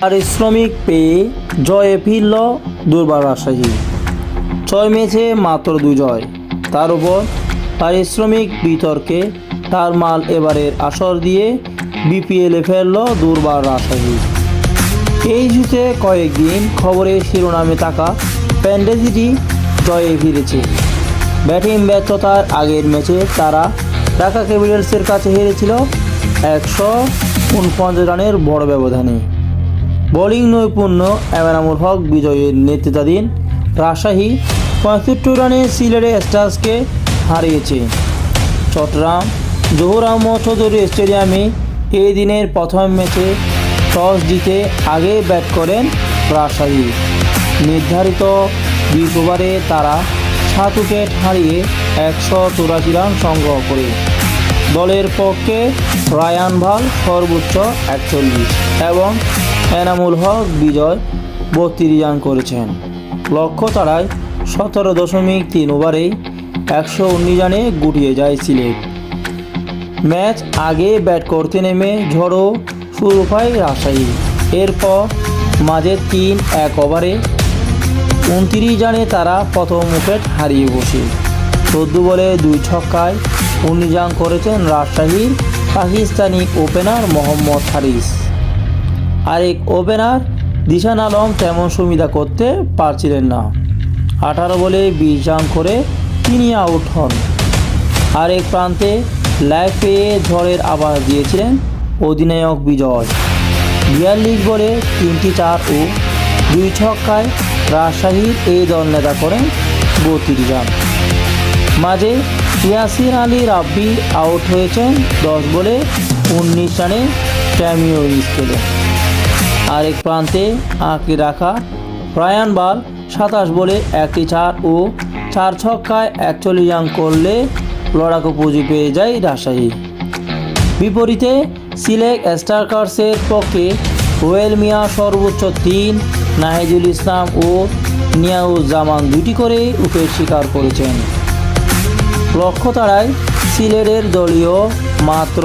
পারিশ্রমিক পেয়ে জয়ে ফিরল দুর্বার রাজশাহী। 6 ম্যাচে মাত্র 2 জয়, তার উপর পারিশ্রমিক বিতর্কে তার মাল এবারের আসর দিয়ে বিপিএলে ফেলল দুর্বার রাজশাহী। এই জুতে কয়েকদিন খবরের শিরোনামে থাকা প্যান্ডেজিটি জয়ে ফিরেছে। ব্যাটিং ব্যর্থতার আগের ম্যাচে তারা ঢাকা ক্যাপিটালসের কাছে হেরেছিল 149 রানের বড় ব্যবধানে। বোলিং নৈপুণ্য এনামুল হক বিজয়ের নেতৃত্বাধীন রাজশাহী 75 রানে সিলেট স্টার্সকে হারিয়েছে। চট্টগ্রাম জহুর আহমদ চৌধুরী স্টেডিয়ামে এই দিনের প্রথম ম্যাচে টস জিতে আগে ব্যাট করেন রাজশাহী। নির্ধারিত 20 ওভারে তারা 7 উইকেট হারিয়ে 184 রান সংগ্রহ করে। দলের পক্ষে রায়ান ভাল সর্বোচ্চ 41 এবং এনামুল হক বিজয় 32 রান করেছেন। লক্ষ্য তাড়ায় 17.3 ওভারে 119 রানে গুটিয়ে যায় সিলেট। ম্যাচ আগে ব্যাট করতে নেমে ঝড়ো শুরু পায় রাজশাহী। এরপর মাঝে 3-1 ওভারে 29 রানে তারা প্রথম উইকেট হারিয়ে বসে। 14 বলে 2 ছক্কায় 19 রান করেছেন রাজশাহীর পাকিস্তানি ওপেনার মোহাম্মদ হারিস। আরেক ওপেনার দিশান আলম তেমন সুবিধা করতে পারছিলেন না। 18 বলে 20 রান করে তিনি আউট হন। আরেক প্রান্তে লাইভ পেয়ে ঝড়ের আভাস দিয়েছিলেন অধিনায়ক বিজয়। 42 বলে 3টি 4 ও 2 ছক্কায় রাজশাহীর এই দল নেতা করেন 32 রান। মাঝে ইয়াসির আলী রাব্বি আউট হয়েছেন 10 বলে 19 রানে ক্যামিও স্কেলে। আরেক প্রান্তে আঁকড়ে রাখা রায়ান বাল 27 বলে 1টি 4 ও 4 ছক্কায় 41 রান করলে লড়াকু পুঁজি পেয়ে যায় রাজশাহী। বিপরীতে সিলেট স্টার্সের পক্ষে রোয়েল মিয়া সর্বোচ্চ 3, নাহিদুল ইসলাম ও নিয়াউজ্জামান 2টি করে উইকেট শিকার করেছেন। লক্ষ্য তাড়ায় সিলেটের দলীয় মাত্র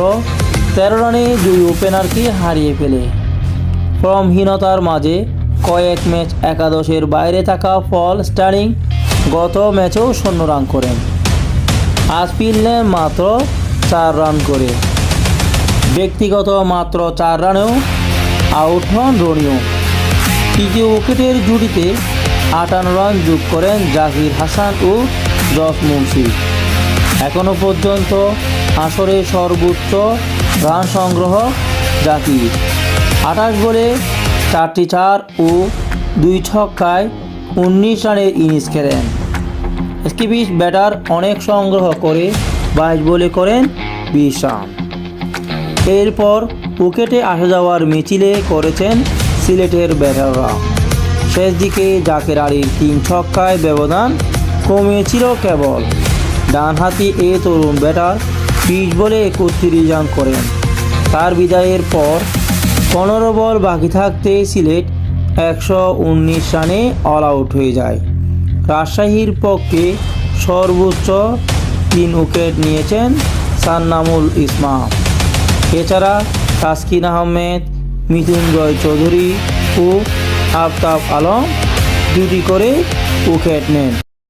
13 রানে 2 ওপেনারকে হারিয়ে ফেলে। ফর্মহীনতার মাঝে কয়েক ম্যাচ একাদশের বাইরে থাকা পল স্টার্লিং গত ম্যাচেও 0 রান করেন। আজ ফিরলেন মাত্র 4 রান করে। ব্যক্তিগত মাত্র 4 রানেও আউট হন রনিও। তৃতীয় উইকেটের জুটিতে 58 রান যোগ করেন জাকির হাসান ও জস মুন্সি। এখনও পর্যন্ত আসরে সর্বোচ্চ রান সংগ্রহ জাকির। 28 বলে 4টি 4 ও 2 ছক্কায় 19 রানের ইনিংস খেলেন। স্কিপিশ ব্যাটার অনেক সংগ্রহ করে 22 বলে করেন 20 রান। এরপর উইকেটে আসা যাওয়ার মিছিলে করেছেন সিলেটের ব্যাটাররা। শেষ দিকে জাকের আলীর 3 ছক্কায় ব্যবধান কমিয়েছিল কেবল। ডানহাতি এ তরুণ ব্যাটার 20 বলে 31 রান করেন। তার বিদায়ের পর 15 বল বাকি থাকতে সিলেট 119 রানে অল আউট হয়ে যায়। রাজশাহীর পক্ষে সর্বোচ্চ 3 উইকেট নিয়েছেন সান্নামুল ইসলাম। এছাড়া তাসকিন আহমেদ, মৃত্যুঞ্জয় চৌধুরী ও আফতাব আলম 2টি করে উইকেট নেন।